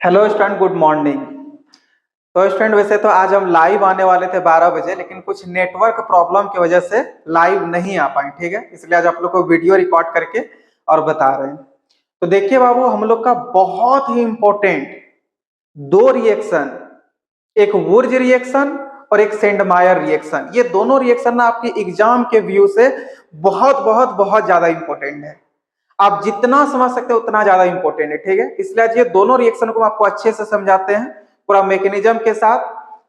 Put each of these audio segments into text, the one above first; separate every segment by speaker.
Speaker 1: Hello student, good morning. तो student, वैसे तो आज हम लाइव आने वाले थे 12 बजे, लेकिन कुछ नेटवर्क प्रॉब्लम की वजह से लाइव नहीं आ पाए। ठीक है, इसलिए आज आप लोग को वीडियो रिकॉर्ड करके और बता रहे हैं। तो देखिए बाबू, हम लोग का बहुत ही इंपॉर्टेंट दो रिएक्शन, एक वुर्ज रिएक्शन और एक सेंडमायर रिएक्शन, ये दोनों रिएक्शन ना आपके एग्जाम के व्यू से बहुत बहुत बहुत ज्यादा इंपॉर्टेंट है। आप जितना समझ सकते हो उतना ज्यादा इंपॉर्टेंट है। ठीक है, इसलिए आज ये दोनों रिएक्शन को आपको अच्छे से समझाते हैं पूरा मैकेनिज्म के साथ,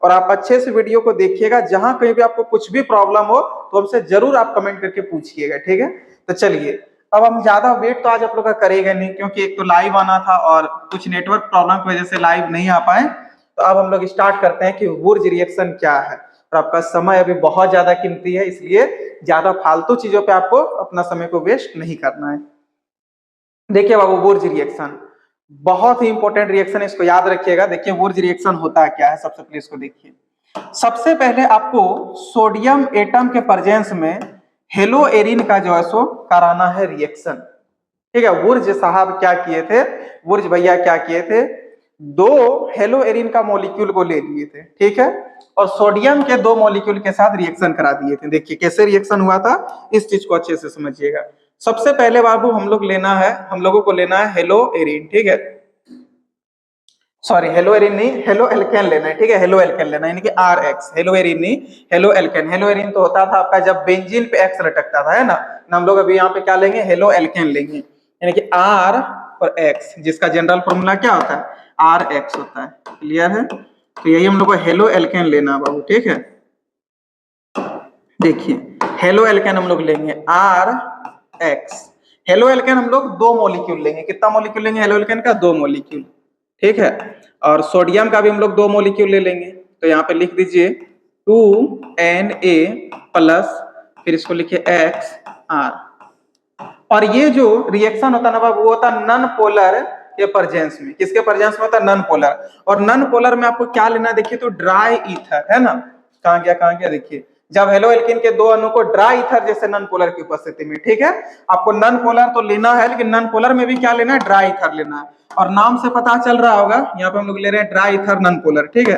Speaker 1: और आप अच्छे से वीडियो को देखिएगा। जहां कहीं भी आपको कुछ भी प्रॉब्लम हो तो हमसे जरूर आप कमेंट करके पूछिएगा। ठीक है, तो चलिए, अब हम ज्यादा वेट तो आज आप लोग का करेगा नहीं, क्योंकि एक तो लाइव आना था और कुछ नेटवर्क प्रॉब्लम की वजह से लाइव नहीं आ पाए। तो अब हम लोग स्टार्ट करते हैं कि वुर्ज रिएक्शन क्या है। और आपका समय अभी बहुत ज्यादा कीमती है, इसलिए ज्यादा फालतू चीजों पे आपको अपना समय को वेस्ट नहीं करना है। देखिए बाबू, वुर्ज रिएक्शन बहुत ही इंपॉर्टेंट रिएक्शन है, इसको याद रखिएगा। देखिए वुर्ज रिएक्शन होता क्या है, सबसे पहले इसको देखिए। सबसे पहले आपको सोडियम एटम के प्रेजेंस में हेलो एरिन का जो है सो कराना है रिएक्शन। ठीक है, वुर्ज साहब क्या किए थे, वुर्ज भैया क्या किए थे, दो हेलो एरिन का मॉलिक्यूल को ले लिए थे। ठीक है, और सोडियम के दो मॉलिक्यूल के साथ रिएक्शन करा दिए थे। देखिए कैसे रिएक्शन हुआ था, इस चीज को अच्छे से समझिएगा। सबसे पहले बाबू हम लोगों को लेना है हेलो एरिन। ठीक है, सॉरी हेलो एरिन नहीं, हेलो एल्केन लेना है। ठीक है, हेलो एल्केन लेना है, यानी कि आर एक्स, हेलो एरिन नहीं, हेलो एल्केन। हेलो एरिन तो होता था आपका जब बेंजीन पे एक्स लटकता था, है ना। हम लोग अभी यहाँ पे क्या लेंगे, हेलो एल्केन लेंगे, यानी कि आर और एक्स, जिसका जनरल फॉर्मूला क्या होता है, आर एक्स होता है। क्लियर है, तो यही हम लोग को हेलो एल्केन लेना बाबू। ठीक है, देखिए हेलो एल्केन हम लोग लेंगे आर एक्स। हेलो एल्केन हम लोग दो मॉलिक्यूल लेंगे। कितना मॉलिक्यूल लेंगे हेलो एल्केन का, दो मॉलिक्यूल। ठीक है, और सोडियम का भी हम लोग दो मॉलिक्यूल ले लेंगे। तो यहाँ पे लिख दीजिए 2Na प्लस, फिर इसको लिखिए एक्स आर। और ये जो रिएक्शन होता है ना वो होता है नॉन पोलर के प्रेजेंस में। किसके प्रेजेंस में होता है, नॉन पोलर। और नॉन पोलर में आपको क्या लेना है, देखिए तो ड्राई ईथर, है ना। कहाँ गया देखिए, जब हेलो एल्केन के दो अणु को ड्राई ईथर जैसे नॉन पोलर की उपस्थिति में। ठीक है, आपको नॉन पोलर तो लेना है, लेकिन नॉन पोलर में भी क्या लेना है, ड्राई ईथर लेना है। और नाम से पता चल रहा होगा, यहाँ पे हम लोग ले रहे हैं ड्राई ईथर नॉन पोलर। ठीक है,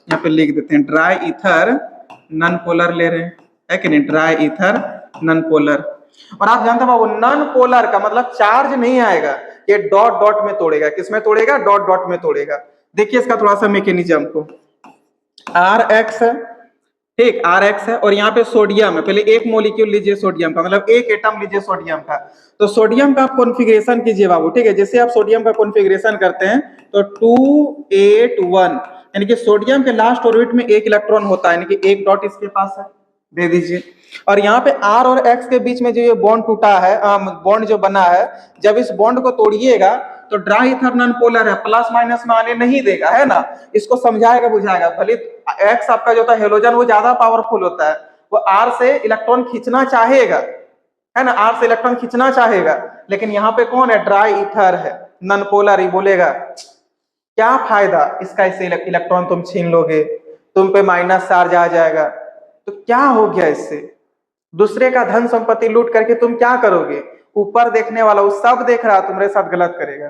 Speaker 1: यहाँ पे लिख देते हैं ड्राई ईथर नॉन पोलर ले रहे हैं, है कि नहीं, ड्राई ईथर नॉन पोलर। और आप जानते हो नॉन पोलर का मतलब चार्ज नहीं आएगा, ये डॉट डॉट में तोड़ेगा। किसमें तोड़ेगा, डॉट डॉट में तोड़ेगा। देखिए इसका थोड़ा सा मैकेनिज्म को, आर एक्स है, ठीक, आर एक्स है, और यहाँ पे सोडियम है। पहले एक मोलिक्यूल लीजिए सोडियम का, मतलब एक एटम लीजिए सोडियम का। तो सोडियम का आप कॉन्फ़िगरेशन कीजिए बाबू। ठीक है, जैसे आप सोडियम का कॉन्फ़िगरेशन करते हैं तो 281, यानी कि सोडियम के लास्ट ऑर्बिट में एक इलेक्ट्रॉन होता है, यानी कि एक डॉट इसके पास है, दे दीजिए। और यहाँ पे आर और एक्स के बीच में जो ये बॉन्ड टूटा है, बॉन्ड जो बना है, जब इस बॉन्ड को तोड़िएगा तो ड्राई ईथर नॉन पोलर है, प्लस माइनस में आने नहीं देगा, है ना। इसको समझाएगा बुझाएगा। भले एक्स आपका जो होता है हेलोजन, वो ज्यादा पावरफुल होता है, वो आर से इलेक्ट्रॉन खींचना चाहेगा, है ना, आर से इलेक्ट्रॉन खींचना चाहेगा। लेकिन यहाँ पे कौन है, ड्राई ईथर है, नॉन पोलर ही। बोलेगा क्या फायदा इसका, इससे इलेक्ट्रॉन तुम छीन लोगे, तुम पे माइनस चार्ज आ जाएगा, तो क्या हो गया इससे, दूसरे का धन संपत्ति लूट करके तुम क्या करोगे। ऊपर देखने वाला वो सब देख रहा, तुम्हारे साथ गलत करेगा।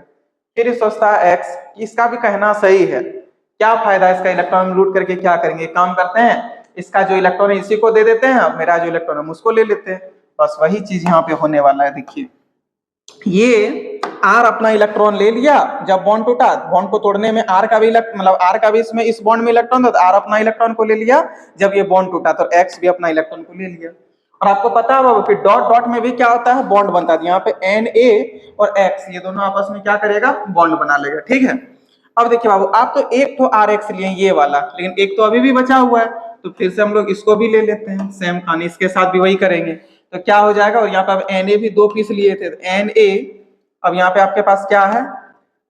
Speaker 1: फिर सोचता है एक्स, इसका भी कहना सही है, क्या फायदा इसका, इलेक्ट्रॉन लूट करके क्या करेंगे। काम करते हैं, इसका जो इलेक्ट्रॉन है इसी को दे देते हैं, मेरा जो इलेक्ट्रॉन है उसको ले लेते हैं। बस वही चीज यहाँ पे होने वाला है। देखिए ये आर अपना इलेक्ट्रॉन ले लिया, जब बॉन्ड टूटा, बॉन्ड को तोड़ने में आर का भी मतलब आर का भी इसमें इस बॉन्ड में इलेक्ट्रॉन था, तो आर अपना इलेक्ट्रॉन को ले लिया। जब ये बॉन्ड टूटा तो एक्स भी अपना इलेक्ट्रॉन को ले लिया। और आपको पता होगा फिर डॉट डॉट में भी क्या होता है, बॉन्ड बनता है। यहाँ पे एन ए और एक्स, ये दोनों आपस में क्या करेगा, बॉन्ड बना लेगा। ठीक है, अब देखिए बाबू, आप तो एक तो आर एक्स लिए ये वाला, लेकिन एक तो अभी भी बचा हुआ है, तो फिर से हम लोग इसको भी ले लेते हैं, सेम कहानी इसके साथ भी वही करेंगे। तो क्या हो जाएगा, और यहाँ पे अब एन ए भी दो पीस लिए थे, एन ए, अब यहाँ पे आपके पास क्या है,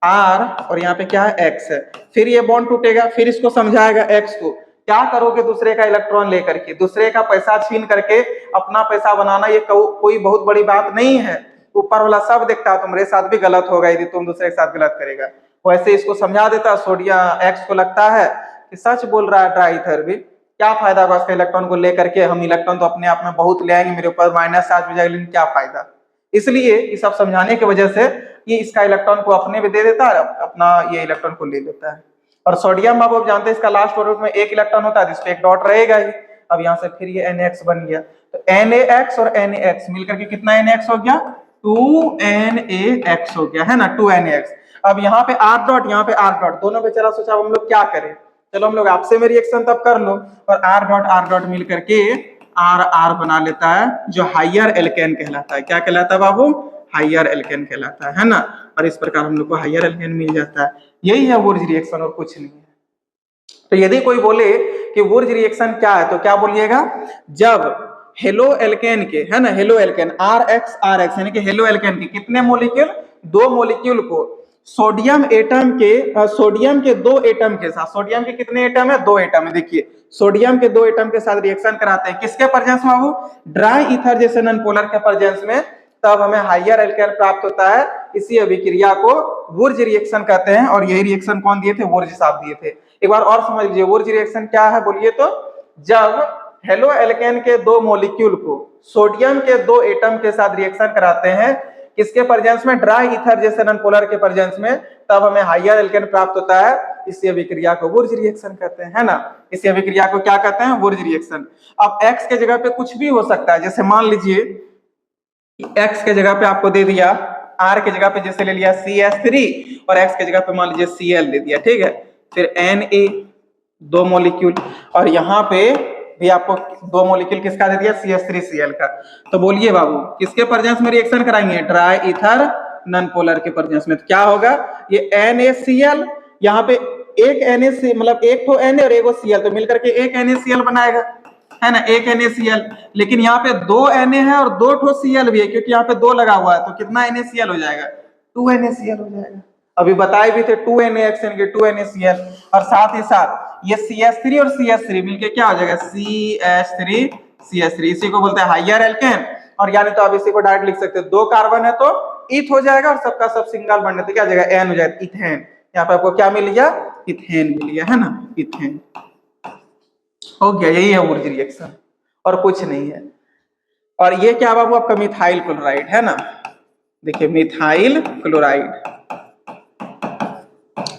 Speaker 1: आर, और यहाँ पे क्या है, एक्स है। फिर ये बॉन्ड टूटेगा, फिर इसको समझाएगा एक्स को, क्या करोगे दूसरे का इलेक्ट्रॉन लेकर के, दूसरे का पैसा छीन करके अपना पैसा बनाना, ये कोई बहुत बड़ी बात नहीं है। ऊपर वाला सब देखता है, तुम्हारे साथ भी गलत होगा यदि तुम दूसरे के साथ गलत करेगा। वैसे इसको समझा देता, सोडियम एक्स को लगता है कि सच बोल रहा है ड्राई ईथर भी, क्या फायदा होगा उसका इलेक्ट्रॉन को लेकर के, हम इलेक्ट्रॉन तो अपने आप में बहुत ले आएंगे, मेरे ऊपर माइनस चार्ज हो जाएगा, लेकिन क्या फायदा। इसलिए ये सब समझाने की वजह से ये इसका इलेक्ट्रॉन को अपने में दे देता है, अपना ये इलेक्ट्रॉन को ले लेता है। और सोडियम आप जानते हैं इसका लास्ट ऑर्बिट में एक इलेक्ट्रॉन होता है, इस पे एक डॉट रहेगा ही। अब यहाँ से फिर ये NaX बन गया, तो NaX और NaX मिलकर के कितना NaX हो गया, 2NaX हो गया, है ना, 2NaX। अब यहाँ पे R डॉट, यहाँ पे R डॉट, दोनों बेचारा सोचा हम लोग क्या करें, चलो हम लोग आपसे में रिएक्शन तब कर लो, और R डॉट मिल करके R बना लेता है, जो हायर एल्केन कहलाता है। क्या कहलाता है बाबू, हायर एल्केन कहलाता है ना। और इस प्रकार हम लोग को हायर एल्केन मिल जाता है। यही है वुर्ज रिएक्शन और कुछ नहीं है। तो यदि कोई बोले कि वुर्ज रिएक्शन क्या है, तो क्या बोलिएगा, जब हेलो एल्केन के, है ना, हेलो एल्केन RX यानी कि हेलो एल्केन के कितने मोलिक्यूल, 2 मोलिक्यूल को सोडियम के 2 एटम के साथ, सोडियम के कितने एटम है, 2 एटम है। देखिए सोडियम के 2 एटम के साथ रिएक्शन कराते हैं, किसके प्रेजेंस में, वो ड्राई ईथर जैसे नॉनपोलर के प्रेजेंस में, तब हमें हायर एल्केन प्राप्त होता है। इसी अभिक्रिया को वुर्ज रिएक्शन कहते हैं। और यही रिएक्शन कौन दिए थे, वुर्ज साहब दिए थे। एक बार और समझ लीजिए वुर्ज रिएक्शन क्या है, बोलिए तो, जब हेलो एल्केन के 2 मॉलिक्यूल को सोडियम के 2 एटम के साथ रिएक्शन कराते हैं, किसके प्रेजेंस में, ड्राई ईथर जैसे नॉनपोलर के प्रेजेंस में, तब हमें हायर एल्केन प्राप्त होता है। इसी अभिक्रिया को वुर्ज रिएक्शन कहते हैं, है ना। इसी अभिक्रिया को क्या कहते हैं, वुर्ज रिएक्शन। अब X के जगह पे कुछ भी हो सकता है, जैसे मान लीजिए X के जगह पे आपको दे दिया, R के जगह पे जैसे ले लिया CH3, और X के जगह पे मान लीजिए Cl दे दिया, ठीक है। फिर Na 2 मॉलिक्यूल, और यहाँ पे भी आपको 2 मॉलिक्यूल किसका दे दिया, CH3Cl का। तो बोलिए बाबू किसके प्रेजेंस में रिएक्शन कराएंगे, ड्राई ईथर नॉनपोलर के प्रेजेंस में। तो क्या होगा, ये NaCl, यहाँ पे एक Na, मतलब एक तो Na और एक Cl, तो मिलकर के एक NaCl बनाएगा, है ना, एक NaCl। लेकिन यहाँ पे 2 Na है और 2 ठो Cl भी है, क्योंकि यहाँ पे 2 लगा हुआ है, तो कितना NaCl हो जाएगा, 2 NaCl हो जाएगा। अभी बताए भी थे 2 NaX यानी कि 2 NaCl, और साथ ही साथ ये CH3 और CH3 मिलके क्या हो जाएगा, CH3CH3। इसी को बोलते हैं हायर एल्केन। और यानी तो आप इसी को डायरेक्ट लिख सकते हैं, 2 कार्बन है तो ईथ हो जाएगा, और सबका सब सिंगल बॉन्ड है तो क्या हो जाएगा, एन हो जाएगा, इथेन। यहाँ पे आपको क्या मिल गया, इथेन मिल गया, है ना, इथेन हो गया। यही है वुर्ज रिएक्शन और कुछ नहीं है। और ये क्या बाबू, आपका मिथाइल क्लोराइड, है ना। देखिए मिथाइल क्लोराइड,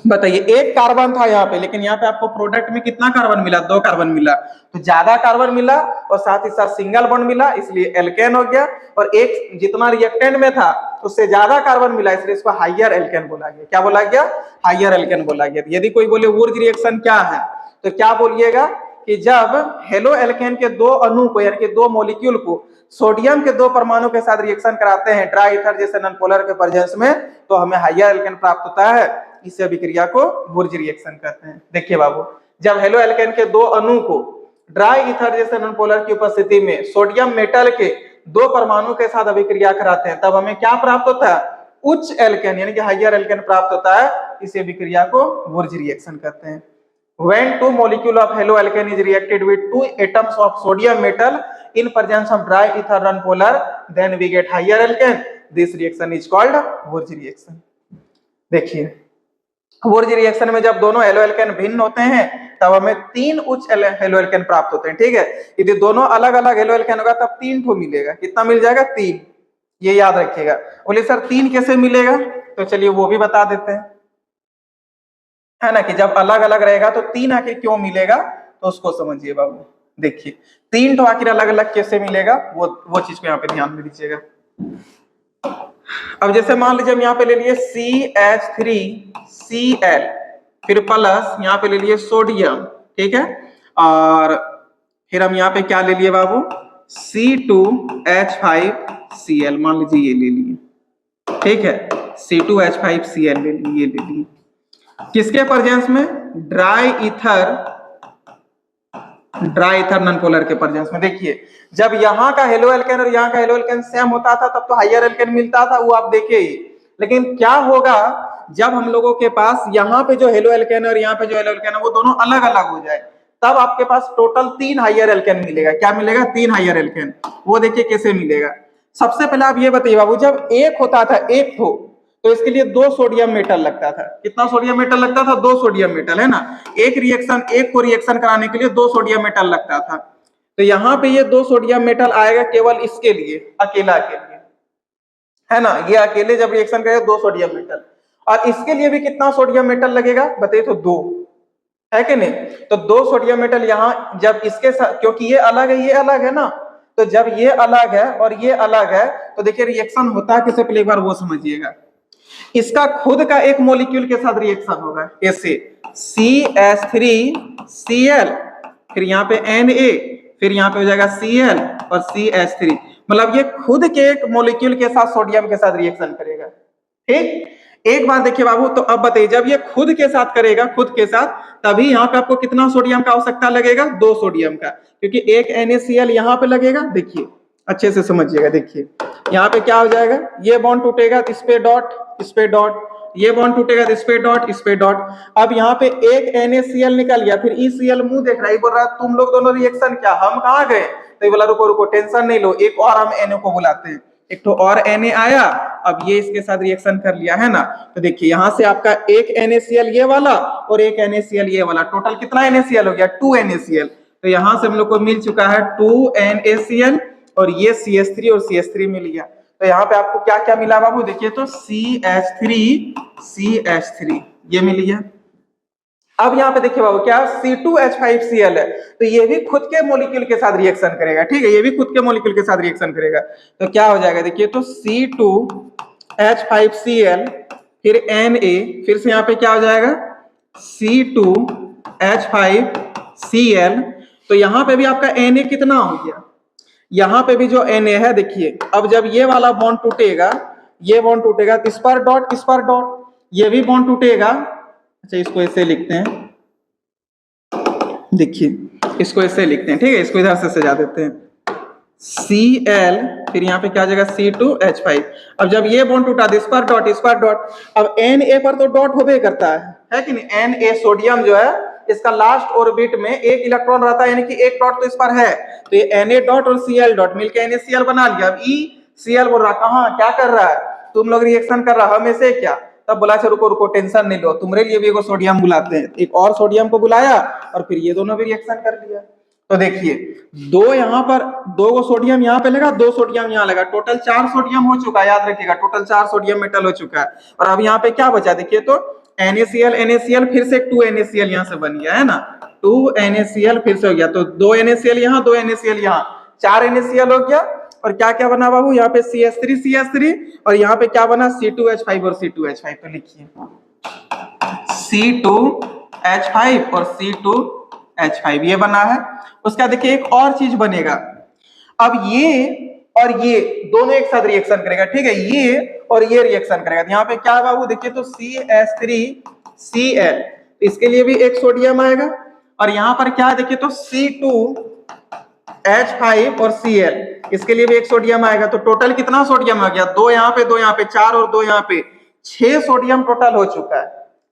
Speaker 1: बताइए एक कार्बन था यहाँ पे, लेकिन यहाँ पे आपको प्रोडक्ट में कितना कार्बन मिला, 2 कार्बन मिला, तो ज्यादा कार्बन मिला और साथ ही साथ सिंगल बॉन्ड मिला, इसलिए एल्केन हो गया। और एक जितना रिएक्टेंट में था उससे ज्यादा कार्बन मिला, इसलिए इसको हायर एल्केन बोला गया। क्या बोला गया, हायर एल्केन बोला गया। यदि कोई बोले वुर्ज रिएक्शन क्या है, तो क्या बोलिएगा कि जब हेलो एल्केन के 2 अणु को, यानी कि 2 मॉलिक्यूल को सोडियम के 2 परमाणु के साथ रिएक्शन कराते हैं ड्राई ईथर जैसे नॉनपोलर के प्रेजेंस में, तो हमें हायर एल्केन प्राप्त होता है। इस अभिक्रिया को वुर्ज रिएक्शन कहते हैं। देखिए बाबू, जब हेलो एल्केन के 2 अणु को ड्राई ईथर जैसे नॉनपोलर की उपस्थिति में सोडियम मेटल के 2 परमाणु के साथ अभिक्रिया कराते हैं, तब हमें क्या प्राप्त होता है, उच्च एल्केन यानी कि हायर एल्केन प्राप्त होता है। इस अभिक्रिया को वुर्ज रिएक्शन कहते हैं। When 2 molecule of halo alkane is reacted with 2 atoms of sodium metal in presence of dry ether nonpolar, then we get higher alkane. This reaction is called Wurz reaction. देखिए वुर्ज reaction में जब दोनों halo alkane भिन्न होते हैं, तब हमें 3 उच्च हेलो एल्केन प्राप्त होते हैं, ठीक है। यदि दोनों अलग अलग हेलो एल्केन होगा तब 3 ठो मिलेगा। कितना मिल जाएगा, 3। ये याद रखिएगा। बोले सर 3 कैसे मिलेगा, तो चलिए वो भी बता देते हैं, है ना, कि जब अलग अलग रहेगा तो 3 आखिर क्यों मिलेगा, तो उसको समझिए बाबू। देखिए 3 तो आखिर अलग अलग कैसे मिलेगा, वो चीज को यहाँ पे ध्यान में दीजिएगा। अब जैसे मान लीजिए हम यहाँ पे ले लिए CH3Cl, फिर प्लस यहाँ पे ले लिए सोडियम, ठीक है, और फिर हम यहाँ पे क्या ले लिए बाबू, C2H5Cl, मान लीजिए ये ले लिए, ठीक है, C2H5Cl ले लिए, किसके प्रेजेंस में, ड्राई ईथर नॉनपोलर के प्रेजेंस में। देखिए जब यहाँ का हेलो एल्केन और यहाँ का हेलो एल्केन सेम होता था तब तो हायर एल्केन मिलता था, वो आप देखिए ही। लेकिन क्या होगा जब हम लोगों के पास यहाँ पे जो हेलो एल्केन और यहाँ पे जो हेलो एल्केन है वो दोनों अलग अलग हो जाए, तब आपके पास टोटल 3 हायर एल्केन मिलेगा। क्या मिलेगा, 3 हायर एल्केन। वो देखिए कैसे मिलेगा। सबसे पहले आप ये बताइए बाबू, जब एक होता था, एक हो, तो इसके लिए 2 सोडियम मेटल लगता था। कितना सोडियम मेटल लगता था, 2 सोडियम मेटल, है ना। एक को रिएक्शन कराने के लिए 2 सोडियम मेटल लगता था। तो यहाँ पे ये 2 सोडियम मेटल आएगा केवल इसके लिए, अकेला के लिए। है ना। ये अकेले जब रिएक्शन करेगा 2 सोडियम मेटल, और इसके लिए भी कितना सोडियम मेटल लगेगा बताइए, तो 2 है कि नहीं। तो 2 सोडियम मेटल यहाँ जब इसके साथ, क्योंकि ये अलग है ये अलग है ना, तो जब ये अलग है और ये अलग है तो देखिए रिएक्शन होता है किससे, पहले एक बार वो समझिएगा। इसका खुद का एक मॉलिक्यूल के साथ रिएक्शन होगा, ऐसे CH3Cl, फिर यहाँ पे Na, फिर यहाँ पे हो जाएगा Cl और CH3, मतलब ये खुद के एक मॉलिक्यूल के साथ सोडियम के साथ रिएक्शन करेगा। ठीक, एक बार देखिए बाबू, तो अब बताइए जब ये खुद के साथ करेगा, खुद के साथ, तभी यहाँ पे आपको कितना सोडियम का आवश्यकता लगेगा, 2 सोडियम का, क्योंकि एक NaCl यहाँ पे लगेगा। देखिए अच्छे से समझिएगा, देखिए यहाँ पे क्या हो जाएगा, ये बॉन्ड टूटेगा तो इस पे डॉट, इस पे डॉट, ये बॉन्ड टूटेगा तो इस पे डॉट, इस पे डॉट। अब यहाँ पे एक NaCl निकल गया, फिर ECl मुंह देख रहा है, बोल रहा है तुम लोग दोनों रिएक्शन क्या, हम कहाँ गए, तो ये बोला रुको रुको टेंशन नहीं लो, एक और हम Na को बुलाते हैं, एक तो और Na आया, अब ये इसके साथ रिएक्शन कर लिया है ना। तो देखिए यहाँ से आपका एक NaCl ये वाला और एक NaCl ये वाला, टोटल कितना NaCl हो गया, 2 NaCl। तो यहाँ से हम लोग को मिल चुका है 2 NaCl, और ये CH3 और CH3 मिल गया। तो यहाँ पे आपको क्या क्या मिला बाबू, देखिए तो CH3 ये मिल गया। अब यहाँ पे देखिए बाबू क्या, C2H5Cl है, तो ये भी खुद के मॉलिक्यूल के साथ रिएक्शन करेगा। ठीक है, ये भी खुद के मॉलिक्यूल के साथ रिएक्शन करेगा, तो क्या हो जाएगा देखिए, तो C2H5Cl, फिर Na, फिर से यहाँ पे क्या हो जाएगा C2H5Cl, तो यहाँ पे भी आपका Na कितना हो गया, यहाँ पे भी जो Na है देखिए, अब जब ये वाला बॉन्ड टूटेगा, ये बॉन्ड टूटेगा तो इस पर डॉट, इस पर डॉट, ये भी बॉन्ड टूटेगा। अच्छा इसको ऐसे लिखते हैं, देखिए इसको ऐसे लिखते हैं, ठीक है, इसको इधर से सजा देते हैं, Cl, फिर यहाँ पे क्या आ जाएगा C2H5। अब जब ये बॉन्ड टूटा तो इस पर डॉट, इस पर डॉट, अब Na पर तो डॉट होबे करता है कि नहीं। Na सोडियम जो है इसका लास्ट ऑर्बिट में एक इलेक्ट्रॉन रहता है, यानी कि एक डॉट तो इस पर है, तो ये Na डॉट और Cl डॉट मिलकर NaCl बना लिया। अब ECl बोल रहा कहाँ क्या कर रहा है, तुम लोग रिएक्शन कर रहा, हमें से क्या, तब बोला अच्छा रुको रुको टेंशन नहीं लो, तुम्हारे लिए भी एक सोडियम बुलाते हैं, एक और सोडियम को बुलाया और फिर ये दोनों भी रिएक्शन कर लिया। तो देखिए 2 यहाँ पर, 2 सोडियम यहाँ पे लगा, 2 सोडियम यहाँ लगा, टोटल 4 सोडियम हो चुका है, याद रखिएगा टोटल 4 सोडियम मेटल हो चुका है। और अब यहाँ पे क्या बचा देखिए, तो NaCl फिर से 2 NaCl यहाँ से बन गया है ना, 2 NaCl फिर से हो गया, तो 2 NaCl यहाँ, 2 NaCl यहाँ, 4 NaCl हो गया। और क्या क्या बना बाबू, यहाँ पे CH3 और यहाँ पे क्या बना C2H5 और C2H5, तो लिखिए C2H5 और C2H5 ये बना है। उसका देखिए एक और चीज बनेगा, अब ये और ये दोनों एक साथ रिएक्शन करेगा, ठीक है, ये और ये रिएक्शन करेगा, तो यहाँ पे क्या है बाबू देखिए, तो CH3Cl, इसके लिए भी एक सोडियम आएगा, और यहाँ पर क्या है देखिए, तो C2H5 और Cl, इसके लिए भी एक सोडियम आएगा। तो टोटल कितना सोडियम आ गया, 2 यहाँ पे, 2 यहाँ पे, 4 और 2 यहाँ पे, 6 सोडियम टोटल हो चुका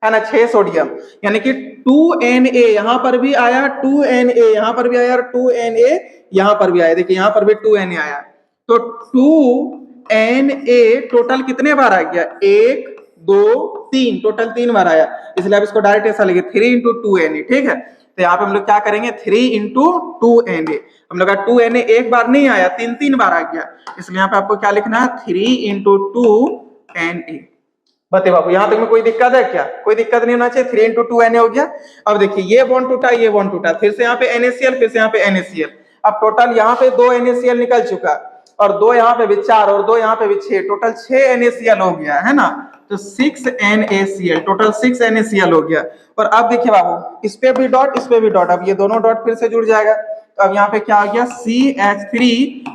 Speaker 1: है ना, 6 सोडियम, यानी कि 2Na यहाँ पर भी आया, 2Na यहाँ पर भी आया, 2Na यहाँ पर भी आया, देखिए यहाँ पर भी 2Na आया, तो 2Na टोटल कितने बार आ गया, 1 2 3, टोटल 3 बार आया, इसलिए आप इसको डायरेक्ट ऐसा लिखे 3 × 2Na। ठीक है, तो यहाँ पे हम लोग क्या करेंगे, 3 × 2Na, हम लोग का 2Na एक बार नहीं आया, 3 बार आ गया, इसलिए यहाँ पे आपको क्या लिखना है, 3 × 2Na। बते बाबू यहाँ तक में कोई दिक्कत है क्या, कोई दिक्कत नहीं होना चाहिए, 3 × 2Na हो गया। अब देखिए ये बॉन्ड टूटा, ये बॉन्ड टूटा, फिर से यहाँ पे NaCl, फिर से यहाँ पे NaCl, अब टोटल यहाँ पे 2 NaCl निकल चुका, और 2 यहाँ पे भी 4 और 2 यहाँ पे भी 6, टोटल 6 NaCl हो गया है ना, तो 6 NaCl, टोटल 6 NaCl हो गया। और अब देखिए बाबू इस पे भी डॉट, इस पे भी डॉट, अब ये दोनों डॉट फिर से जुड़ जाएगा, तो अब यहाँ पे क्या हो गया, CH3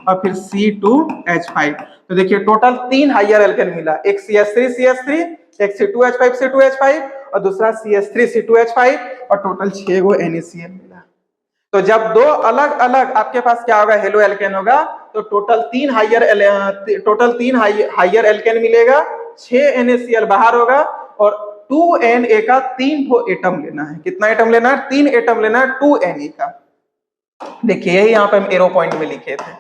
Speaker 1: और फिर C2H5, तो देखिए टोटल 3 हाइयर एल्केन मिला, एक CH3 एक C2H5 और दूसरा CH3 और टोटल 6 गो NaCl मिला। तो जब 2 अलग अलग आपके पास क्या होगा, हेलो एल्केन होगा, तो टोटल 3 हाइयर एल्केन मिलेगा, 6 NaCl बाहर होगा, और 2Na का 3 एटम लेना है, कितना एटम लेना है, 3 एटम लेना है 2Na का। देखिए यही यहाँ पे हम एरो पॉइंट में लिखे थे,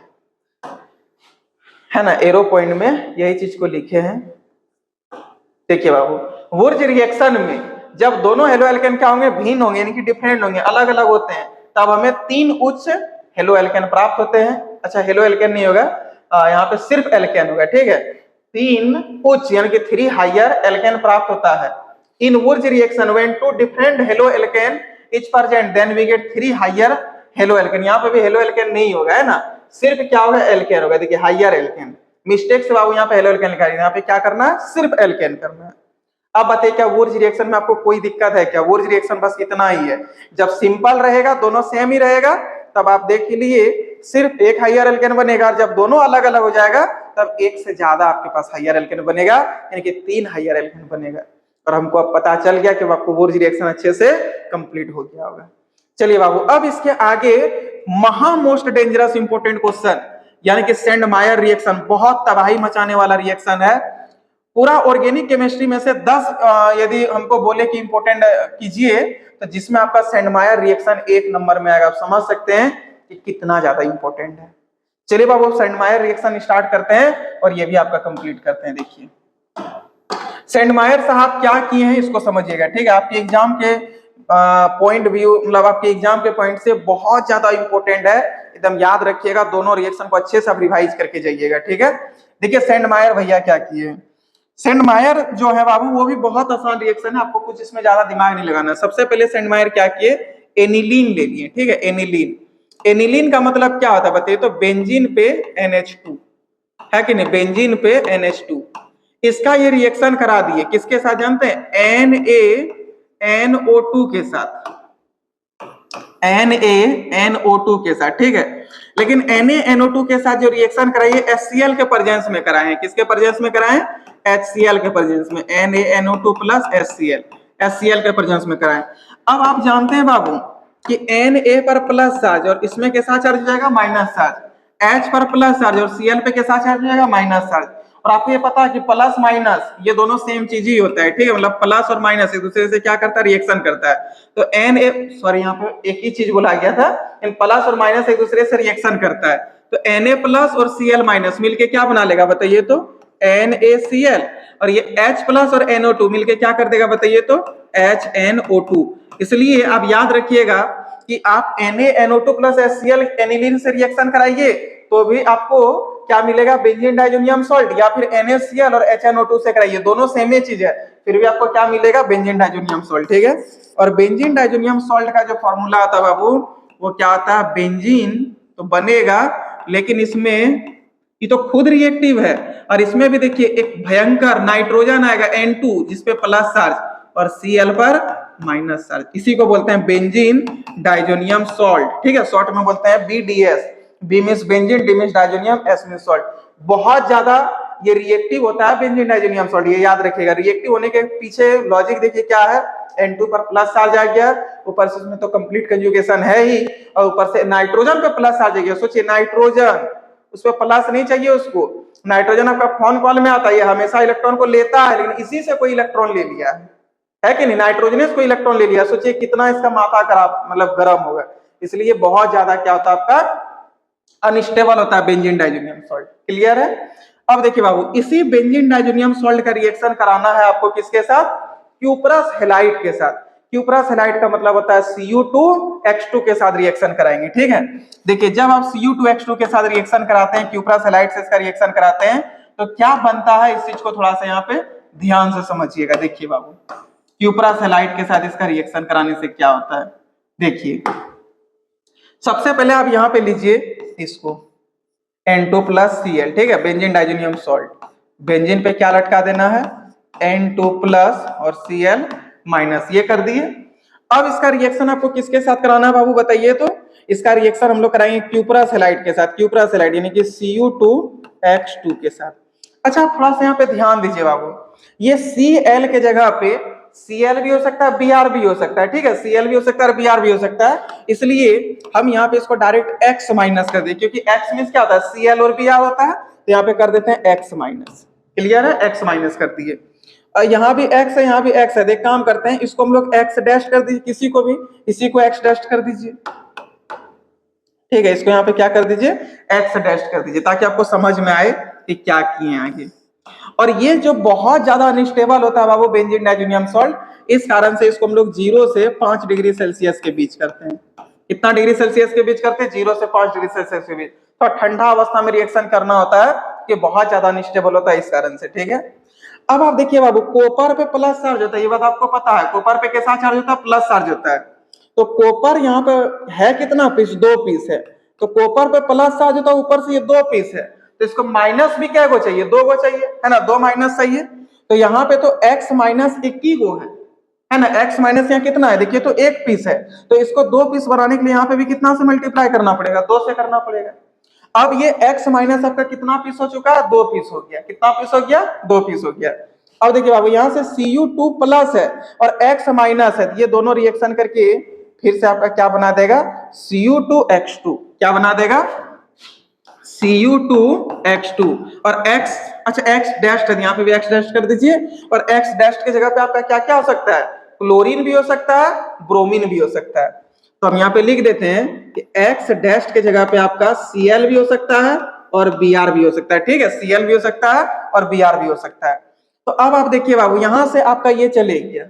Speaker 1: है ना, एरो पॉइंट में यही चीज को लिखे हैं। देखिए बाबू वुर्ज रिएक्शन में जब दोनों हेलो एल्केन क्या होंगे, भिन्न होंगे, यानी कि डिफरेंट होंगे, अलग अलग होते हैं, तब हमें 3 उच्च हेलो एल्केन प्राप्त होते हैं। अच्छा हेलो एल्केन नहीं होगा, यहाँ पे सिर्फ एल्केन होगा, ठीक है, 3 उच्च यानी कि 3 हायर एल्केन प्राप्त होता है। In Wurtz reaction when two different haloalkane is present then we get 3 higher haloalkane. यहाँ पे भी हेलो एल्केन नहीं होगा, है ना, सिर्फ क्या होगा, एल्केन होगा। देखिए हायर एल्केन, मिस्टेक से बाबू यहाँ पे हेलो एल्केन लिखा है, यहाँ पे क्या करना है, सिर्फ एल्केन करना है। अब बताइए क्या वुर्ज रिएक्शन में आपको कोई दिक्कत है क्या? वुर्ज रिएक्शन बस इतना ही है, जब सिंपल रहेगा दोनों सेम ही रहेगा तब आप देख लिए सिर्फ एक हायर एल्केन बनेगा, और जब दोनों अलग अलग हो जाएगा तब एक से ज्यादा आपके पास हायर एल्केन बनेगा, यानी कि 3 हायर एल्केन बनेगा। और हमको अब पता चल गया कि आपको वुर्ज रिएक्शन अच्छे से कंप्लीट हो गया होगा। चलिए बाबू, अब इसके आगे महा मोस्ट डेंजरस इंपोर्टेंट क्वेश्चन, यानी कि सेंडमायर रिएक्शन, बहुत तबाही मचाने वाला रिएक्शन है। पूरा ऑर्गेनिक केमिस्ट्री में से 10 यदि हमको बोले कि इंपोर्टेंट कीजिए तो जिसमें आपका सेंडमायर रिएक्शन 1 नंबर में आएगा। आप समझ सकते हैं कि कितना ज्यादा इंपॉर्टेंट है। चलिए बाबू सेंडमायर रिएक्शन स्टार्ट करते हैं और ये भी आपका कंप्लीट करते हैं। देखिए सेंडमायर साहब क्या किए हैं इसको समझिएगा, ठीक है। आपके एग्जाम के पॉइंट व्यू, मतलब आपके एग्जाम के पॉइंट से बहुत ज्यादा इंपॉर्टेंट है, एकदम याद रखिएगा। दोनों रिएक्शन को अच्छे से आप रिवाइज करके जाइएगा, ठीक है। देखिए सेंडमायर भैया क्या किए। सेंडमायर जो है बाबू वो भी बहुत आसान रिएक्शन है, आपको कुछ इसमें ज्यादा दिमाग नहीं लगाना। सबसे पहले सेंडमायर क्या किए, एनिलीन ले लिए, ठीक है। एनिलीन, एनिलीन का मतलब क्या होता है बताइए तो, बेंजीन पे NH2 है कि नहीं, बेंजीन पे NH2, इसका ये रिएक्शन करा दिए किसके साथ जानते हैं, NaNO2 के साथ, NaNO2 के साथ, ठीक है। लेकिन NaNO2 के साथ जो रिएक्शन कराइए HCl के प्रेजेंस में कराए हैं। किसके प्रेजेंस में कराए, HCl के प्रेजेंस में, NaNO2 प्लस HCl के प्रेजेंस में कराए। अब आप जानते हैं बाबू कि Na पर प्लस चार्ज और इसमें के साथ चार्ज हो जाएगा माइनस चार्ज, H पर प्लस चार्ज और Cl पे के साथ चार्ज हो जाएगा माइनस चार्ज। और आपको ये पता है कि प्लस माइनस ये दोनों सेम चीज ही होता है, ठीक है। मतलब प्लस और माइनस एक दूसरे से क्या करता है, रिएक्शन करता है। तो सॉरी यहाँ पे एक ही चीज बोला गया था, प्लस और माइनस एक दूसरे से रिएक्शन करता है। तो Na प्लस और Cl माइनस मिलके क्या बना लेगा बताइए तो, NaCl। और ये H प्लस और NO2 मिलके क्या कर देगा बताइए तो, HNO2। इसलिए आप याद रखिएगा कि आप NaNO2 प्लस HCl एनिलीन से रिएक्शन कराइए तो भी आपको क्या मिलेगा, बेंजीन डाइजोनियम सॉल्ट, या फिर NaCl और HNO2 से कराइए दोनों सेम ही चीज है, फिर भी आपको क्या मिलेगा, बेंजीन डाइजोनियम सॉल्ट, ठीक है। और बेंजीन डाइजोनियम सॉल्ट का जो फॉर्मूला आता है बाबू वो क्या आता है, बेंजीन तो बनेगा लेकिन इसमें ये तो खुद रिएक्टिव है, और इसमें भी देखिए एक भयंकर नाइट्रोजन आएगा N2 जिसपे प्लस चार्ज और Cl पर माइनस चार्ज, इसी को बोलते हैं बेंजीन डाइजोनियम सॉल्ट, ठीक है। शॉर्ट में बोलते हैं BDS, B means benzene, D means diazonium, S means salt. बहुत ज्यादा ये रिएक्टिव होता है बेंजीन डाइजोनियम सॉल्ट, ये याद रखिएगा। रिएक्टिव होने के पीछे लॉजिक देखिए क्या है, N2 पर प्लस चार्ज आ गया, ऊपर से उसमें तो कंप्लीट कंजुगेशन है ही, और ऊपर से नाइट्रोजन पे प्लस चार्ज आ गया। सोचिए नाइट्रोजन, उस पर प्लस नहीं चाहिए उसको, नाइट्रोजन आपका फोन कॉल में आता है, हमेशा इलेक्ट्रॉन को लेता है, लेकिन इसी से कोई इलेक्ट्रॉन ले लिया है कि नहीं, नाइट्रोजन को इलेक्ट्रॉन ले लिया। सोचिए कितना इसका माथा खराब, मतलब गर्म होगा। इसलिए बहुत ज्यादा क्या होता है आपका, अनस्टेबल होता है बेंजीन डाइजोनियम सॉल्ट। क्लियर है। अब देखिए बाबू इसी बेंजीन डाइजोनियम सॉल्ट का रिएक्शन कराना है आपको किसके साथ, क्यूप्रस हैलाइड के साथ। क्यूप्रस हैलाइड का मतलब होता है Cu2H2 के साथ रिएक्शन कराएंगे, ठीक है। देखिए जब आप Cu2H2 के साथ रिएक्शन कराते हैं, क्यूप्रस हैलाइड से इसका रिएक्शन कराते हैं तो क्या बनता है, इस चीज को थोड़ा सा यहाँ पे ध्यान से समझिएगा। देखिए बाबू क्यूप्रस हैलाइड के साथ इसका रिएक्शन कराने से क्या होता है, देखिए सबसे पहले आप यहाँ पे लीजिए इसको N2 प्लस Cl, ठीक है, बेंजीन डाइजोनियम सॉल्ट। बेंजीन पे क्या लटका देना है, N2 प्लस और Cl माइनस, ये कर दिए। अब इसका रिएक्शन आपको किसके साथ कराना है बाबू बताइए तो, इसका रिएक्शन हम लोग कराएंगे क्यूप्रस हैलाइड के साथ, क्यूप्रस हैलाइड यानी कि Cu2H2 के साथ। अच्छा थोड़ा सा यहाँ पे ध्यान दीजिए बाबू, ये Cl के जगह पे Cl भी हो सकता है, Br भी हो सकता है, ठीक है। Cl भी हो सकता है और Br भी हो सकता है, इसलिए हम यहाँ पे इसको डायरेक्ट X माइनस कर दें, क्योंकि X मींस क्या होता है, Cl और Br होता है, तो यहाँ पे कर देते हैं X माइनस। क्लियर है, X माइनस कर दिए। यहाँ भी X है, यहाँ भी X है। देख काम करते हैं, इसको हम लोग X डैश कर दीजिए, किसी को भी, इसी को X डैश कर दीजिए, ठीक है। इसको यहाँ पे क्या कर दीजिए, X डैश कर दीजिए, ताकि आपको समझ में आए कि क्या किए आगे। और ये जो बहुत ज्यादा अनस्टेबल होता है बाबू बेंजीन डाइजोनियम सॉल्ट, इस कारण से इसको हम लोग 0 से 5 डिग्री सेल्सियस के बीच करते हैं। कितना डिग्री सेल्सियस के बीच करते हैं, 0 से 5 डिग्री सेल्सियस के बीच। तो ठंडा अवस्था में रिएक्शन करना होता है कि बहुत ज्यादा अनस्टेबल होता है इस कारण से, ठीक है। अब आप देखिए बाबू, कॉपर पे प्लस चार्ज होता है, ये बात आपको पता है, कॉपर पे कैसा चार्ज होता है, प्लस चार्ज होता है। तो कॉपर यहाँ पे है कितना पीस, 2 पीस है, तो कॉपर पे प्लस चार्ज होता है, ऊपर से ये 2 पीस है, तो इसको माइनस भी क्या को चाहिए, 2 को चाहिए, है ना, 2 माइनस चाहिए। तो यहाँ पे तो x माइनस 21 गो है ना, x माइनस यहाँ कितना है, देखिए तो 1 पीस है, तो इसको 2 पीस बनाने के लिए यहाँ पे भी कितना से मल्टीप्लाई करना पड़ेगा, 2 से करना पड़ेगा। अब ये x माइनस आपका कितना पीस हो चुका है, 2 पीस हो गया, कितना पीस हो गया, 2 पीस हो गया। अब देखिए बाबू, यहाँ से Cu2 प्लस है और x माइनस है, ये दोनों रिएक्शन करके फिर से आपका क्या बना देगा, Cu2X2, क्या बना देगा, Cu2X2 और x, अच्छा x डैश है, यहाँ पे भी x डैश कर दीजिए, और x डैश की जगह पे आपका क्या क्या हो सकता है, क्लोरीन भी हो सकता है, ब्रोमीन भी हो सकता है। तो हम यहाँ पे लिख देते हैं कि x डैश के जगह पे आपका Cl भी हो सकता है और Br भी हो सकता है, ठीक है, Cl भी हो सकता है और Br भी हो सकता है। तो अब आप देखिए बाबू, यहां से आपका ये चले गया,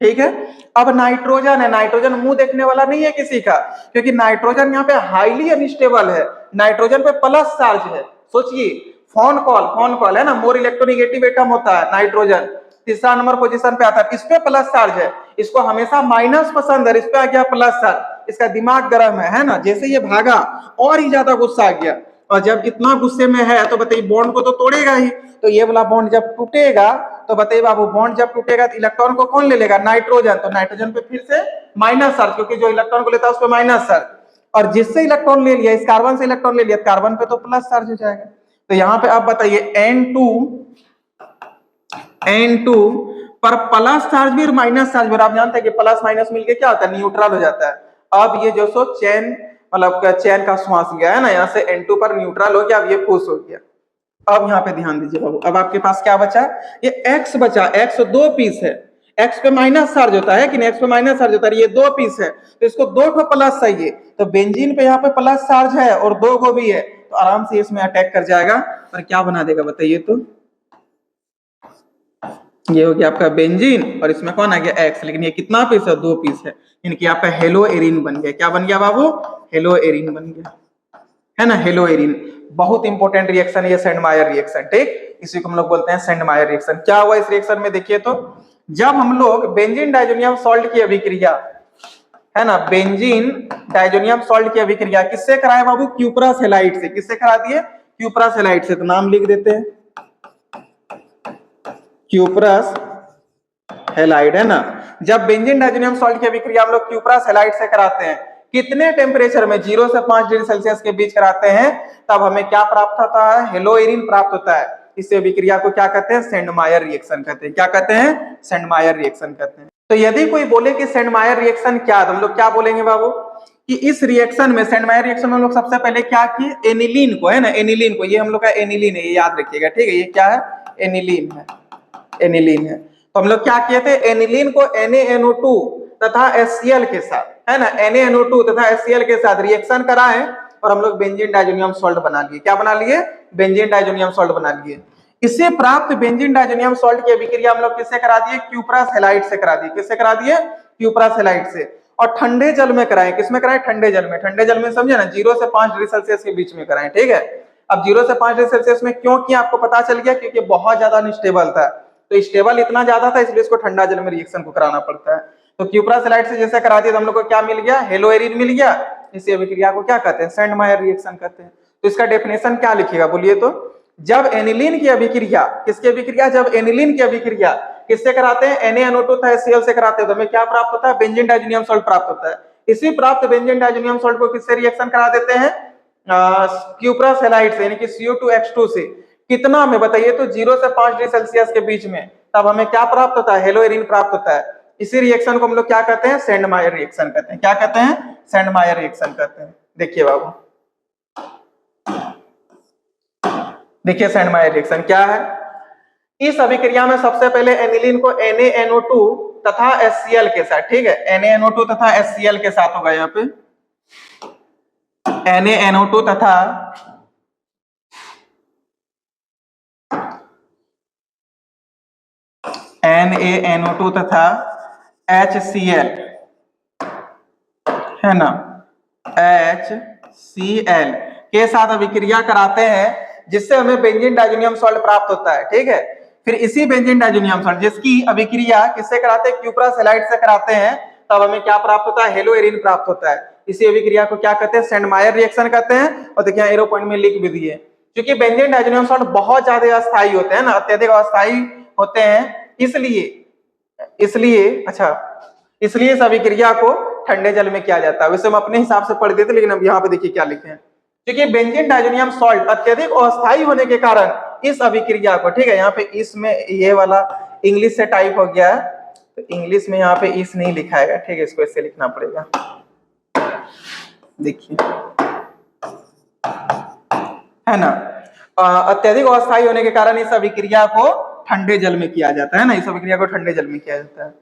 Speaker 1: ठीक है। अब नाइट्रोजन है, नाइट्रोजन मुंह देखने वाला नहीं है किसी का, क्योंकि नाइट्रोजन यहाँ पे हाईली अनस्टेबल है, नाइट्रोजन पे प्लस चार्ज है। सोचिए, फोन कॉल है ना, मोर इलेक्ट्रोनिगेटिव एटम होता है नाइट्रोजन, तीसरा नंबर पोजीशन पे आता है, इस पे प्लस चार्ज है, इसको हमेशा माइनस पसंद है, इस पे आ गया प्लस चार्ज, इसका दिमाग गर्म है ना, जैसे ये भागा और ही ज्यादा गुस्सा आ गया, और जब इतना गुस्से में है तो बताइए बॉन्ड को तो तोड़ेगा ही, तो ये वाला बॉन्ड जब टूटेगा तो बताइए बाबू, बॉन्ड जब टूटेगा तो इलेक्ट्रॉन को कौन ले लेगा, नाइट्रोजन, तो नाइट्रोजन पे फिर से माइनस चार्ज, क्योंकि जो इलेक्ट्रॉन को लेता है उस पे माइनस चार्ज, और जिससे इलेक्ट्रॉन ले लिया, इस कार्बन से इलेक्ट्रॉन ले लिया, कार्बन पे तो प्लस चार्ज हो जाएगा। तो यहाँ पे आप बताइए N2 पर प्लस चार्ज भी और माइनस चार्ज भी, और आप जानते हैं कि प्लस माइनस मिलके क्या होता है, न्यूट्रल हो जाता है। अब ये जो सो चैन, मतलब चैन का श्वास गया है ना, यहाँ से N2 पर न्यूट्रल हो गया, अब ये फूस हो गया। अब यहाँ पे ध्यान दीजिए बाबू, अब आपके पास क्या बचा, ये x बचा, x 2 पीस है, x पे माइनस चार्ज होता है कि नहीं, x पे माइनस चार्ज होता है, ये 2 पीस है, तो इसको 2 ठो प्लस चाहिए, तो बेंजीन पे यहाँ पे प्लस चार्ज है और 2 को भी है, तो आराम से इसमें अटैक कर जाएगा और क्या बना देगा बताइए, तो ये हो गया आपका बेंजीन, और इसमें कौन आ गया x, लेकिन ये कितना पीस है, 2 पीस है, इनकी आपका हेलो एरिन बन गया, क्या बन गया बाबू, हेलो एरिन बन गया, है ना, हेलो एरिन। बहुत इंपॉर्टेंट रिएक्शन है ये सेंडमायर रिएक्शन, ठीक, इसी को हम लोग बोलते हैं सेंडमायर रिएक्शन। क्या हुआ इस रिएक्शन में, देखिए तो जब हम लोग बेंजीन डाइजोनियम सॉल्ट की अभिक्रिया, है ना, बेंजीन डाइजोनियम सॉल्ट की अभिक्रिया किससे कराए बाबू, क्यूप्रस हैलाइड से, किससे करा दिए, क्यूप्रस हैलाइड से, तो नाम लिख देते हैं क्यूप्रस हैलाइड, है ना। जब बेंजीन डाइजोनियम सॉल्ट की अभिक्रिया हम लोग क्यूप्रस हैलाइड से कराते हैं, कितने टेम्परेचर में, 0 से 5 डिग्री सेल्सियस के बीच कराते हैं, तब हमें क्या प्राप्त होता है, हेलो एरिन प्राप्त होता है। इस अभिक्रिया को क्या कहते हैं, सेंडमायर रिएक्शन कहते हैं, क्या कहते हैं, सेंडमायर रिएक्शन कहते हैं। तो यदि कोई बोले कि सेंडमायर रिएक्शन क्या, तो हम लोग क्या बोलेंगे बाबू, कि इस रिएक्शन में, सेंडमायर रिएक्शन में हम लोग सबसे पहले क्या किए, एनिलीन को, है ना, एनिलीन को, ये हम लोग का एनिलीन है, ये याद रखिएगा, ठीक है, ये क्या है, एनिलीन है, एनिलीन है। तो हम लोग क्या किए थे, एनिलीन को NaNO2 तथा HCl के साथ, है ना, NaNO2 तथा HCl के साथ रिएक्शन कराएं और हम लोग बेंजीन डाइजोनियम सॉल्ट बना लिए, क्या बना लिए, बेंजीन डाइजोनियम सॉल्ट बना लिए। इससे प्राप्त बेंजीन डाइजोनियम सॉल्ट की अभिक्रिया हम लोग किससे करा दिए, क्यूप्रस हैलाइड से करा दिए, किससे करा दिए, क्यूप्रस हैलाइड से, और ठंडे जल में कराएं, किसमें कराएं, ठंडे जल में, ठंडे जल में समझे ना, 0 से 5 डिग्री सेल्सियस के बीच में कराएं, ठीक है। अब 0 से 5 डिग्री सेल्सियस में क्यों किया, आपको पता चल गया, क्योंकि बहुत ज्यादा अनस्टेबल था, तो स्टेबल इतना ज्यादा था, इसलिए इसको ठंडा जल में रिएक्शन को कराना पड़ता है। तो क्यूप्रस हैलाइड से जैसे करा दिया तो हम लोग को क्या मिल गया, हेलो एरिन मिल गया, इसी अभिक्रिया को क्या कहते हैं, सेंडमायर रिएक्शन कहते हैं। तो इसका डेफिनेशन क्या लिखिएगा बोलिए तो, जब एनिलीन की अभिक्रिया, किसकी अभिक्रिया, जब एनिलीन की अभिक्रिया किससे कराते हैं, NaNO2 तथा HCl से कराते हैं, तो हमें क्या प्राप्त होता है, बेंजीन डाइजोनियम सॉल्ट प्राप्त होता है। इसी प्राप्त बेंजीन डाइजोनियम सॉल्ट को किससे रिएक्शन करा देते हैं, क्यूप्रस हैलाइड से, यानी कि Cu2X2 से, कितना में बताइए तो, 0 से 5 डिग्री सेल्सियस के बीच में, तब हमें क्या प्राप्त होता है, हेलो एरिन प्राप्त होता है। इसी रिएक्शन को हम लोग क्या कहते हैं, सेंडमायर रिएक्शन कहते हैं, क्या कहते हैं, सेंडमायर रिएक्शन कहते हैं। देखिए बाबू, देखिए सेंडमायर रिएक्शन क्या है। इस अभिक्रिया में सबसे पहले एनिलीन को NaNO2 तथा HCl के साथ, ठीक है, NaNO2 तथा HCl के साथ होगा, यहाँ पे NaNO2 तथा NaNO2 तथा HCl, है ना, HCl के साथ अभिक्रिया कराते हैं, जिससे हमें बेंजीन डाइजोनियम सॉल्ट प्राप्त होता है। ठीक है, फिर इसी बेंजीन डाइजोनियम सॉल्ट जिसकी अभिक्रिया किससे कराते हैं, क्यूप्रास हैलाइड से कराते हैं, तब हमें क्या प्राप्त होता है, हेलोएरिन प्राप्त होता है। इसी अभिक्रिया को क्या कहते हैं, सेंडमायर रिएक्शन कहते हैं। और देखिए एरो पॉइंट में लिख भी दिए, क्योंकि बेंजीन डाइजोनियम सॉल्ट बहुत ज्यादा अस्थायी होते हैं ना, अत्यधिक अस्थायी होते हैं, इसलिए इसलिए इस अभिक्रिया को ठंडे जल में किया जाता है। वैसे हम अपने हिसाब से पढ़ देते, लेकिन अब यहाँ पे देखिए क्या लिखे हैं, क्योंकि बेंजीन डाइजोनियम सॉल्ट अत्यधिक अस्थायी होने के कारण इस अभिक्रिया को, ठीक है, यहाँ पे इसमें ये वाला इंग्लिश से टाइप हो गया है, तो इंग्लिश में यहाँ पे इस नहीं लिखाएगा, ठीक है, इसको ऐसे लिखना पड़ेगा। देखिए है ना, अत्यधिक अस्थायी होने के कारण इस अभिक्रिया को ठंडे जल में किया जाता है ना, इस अभिक्रिया को ठंडे जल में किया जाता है।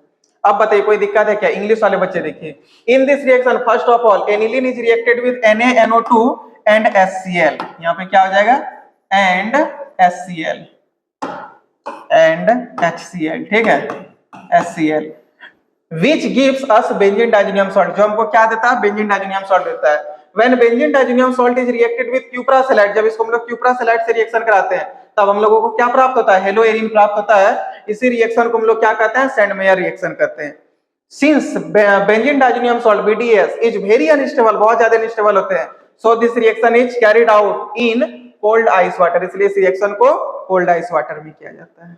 Speaker 1: अब बताइए कोई दिक्कत है क्या, इंग्लिश वाले बच्चे देखिए, in this reaction first of all aniline is reacted with NaNO2 and HCl, यहाँ पे क्या हो जाएगा, एंड HCl एंड HCl, ठीक है, HCl which gives us benzene diazonium salt, जो हमको क्या देता है, बेंजीन डाइजोनियम सॉल्ट देता है। when benzene diazonium salt is reacted with cuprous halide, जब इसको हम लोग cuprous halide से रिएक्शन कराते हैं तब हम लोगों को क्या प्राप्त होता है, हेलोएरिन प्राप्त होता है। इसी रिएक्शन को हम लोग क्या कहते हैं, सेंडमेयर रिएक्शन कहते हैं। Since benzene diazonium salt BDS is very unstable, बहुत ज्यादा अनस्टेबल होते हैं, so this reaction is carried out in cold ice water, इसलिए इस रिएक्शन को कोल्ड आइस वाटर में किया जाता है।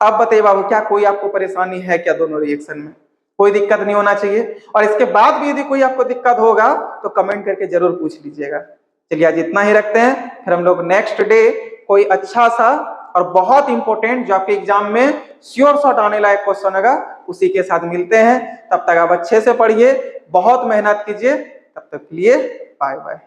Speaker 1: अब बताइए बाबू, क्या कोई आपको परेशानी है क्या दोनों रिएक्शन में, कोई दिक्कत नहीं होना चाहिए। और इसके बाद भी यदि कोई आपको दिक्कत होगा तो कमेंट करके जरूर पूछ लीजिएगा। चलिए आज इतना ही रखते हैं, फिर हम लोग नेक्स्ट डे कोई अच्छा सा और बहुत इंपॉर्टेंट जो आपके एग्जाम में श्योर शॉट आने लायक क्वेश्चन होगा उसी के साथ मिलते हैं। तब तक आप अच्छे से पढ़िए, बहुत मेहनत कीजिए, तब तक के लिए बाय बाय।